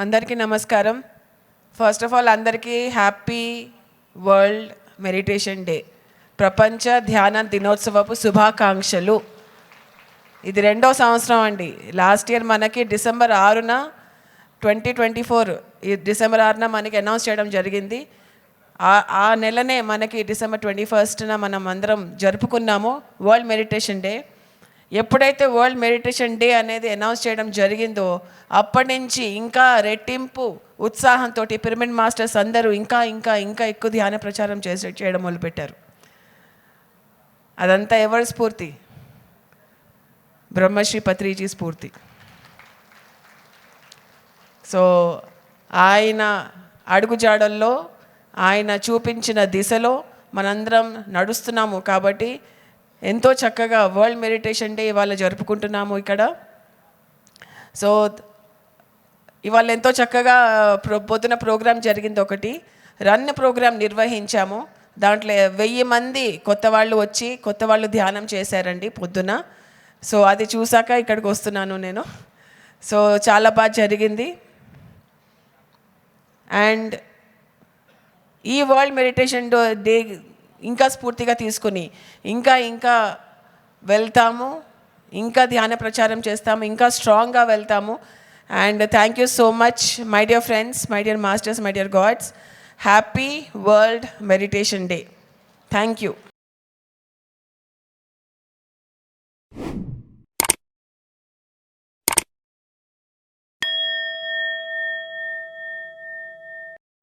అందరికీ నమస్కారం. First of all అందరికీ హ్యాపీ వరల్డ్ మెడిటేషన్ డే, ప్రపంచ ధ్యాన దినోత్సవపు శుభాకాంక్షలు. ఇది 2వ సంవత్సరం అండి. లాస్ట్ ఇయర్ మనకి డిసెంబర్ 6న 2024 ఈ డిసెంబర్ 6న మనకి అనౌన్స్ చేయడం జరిగింది. ఆ నెలనే మనకి డిసెంబర్ 21న మనం అందరం జరుపుకున్నాము వరల్డ్ మెడిటేషన్ డే. ఎప్పుడైతే వరల్డ్ మెడిటేషన్ డే అనేది అనౌన్స్ చేయడం జరిగిందో అప్పటి నుంచి ఇంకా రెట్టింపు ఉత్సాహంతో పిరమిడ్ మాస్టర్స్ అందరూ ఇంకా ఇంకా ఇంకా ఎక్కువ ధ్యాన ప్రచారం చేయడం మొదలుపెట్టారు. అదంతా ఎవరి స్ఫూర్తి? బ్రహ్మశ్రీ పత్రిజీ స్ఫూర్తి. సో ఆయన అడుగుజాడల్లో, ఆయన చూపించిన దిశలో మనందరం నడుస్తున్నాము. కాబట్టి ఎంతో చక్కగా వరల్డ్ మెడిటేషన్ డే ఇవాళ జరుపుకుంటున్నాము ఇక్కడ. సో ఇవాళ ఎంతో చక్కగా పొద్దున ప్రోగ్రాం జరిగింది. ఒకటి రన్ ప్రోగ్రాం నిర్వహించాము. దాంట్లో 1000 మంది కొత్త వాళ్ళు వచ్చి కొత్త వాళ్ళు ధ్యానం చేశారండి పొద్దున. సో అది చూసాక ఇక్కడికి వస్తున్నాను నేను. సో చాలా బాగా జరిగింది. అండ్ ఈ వరల్డ్ మెడిటేషన్ డే ఇంకా స్ఫూర్తిగా తీసుకుని ఇంకా ఇంకా వెళ్తాము, ఇంకా ధ్యాన ప్రచారం చేస్తాము, ఇంకా స్ట్రాంగ్గా వెళ్తాము. And thank you so much my dear friends, my dear masters, my dear God's. Happy world meditation day. Thank you.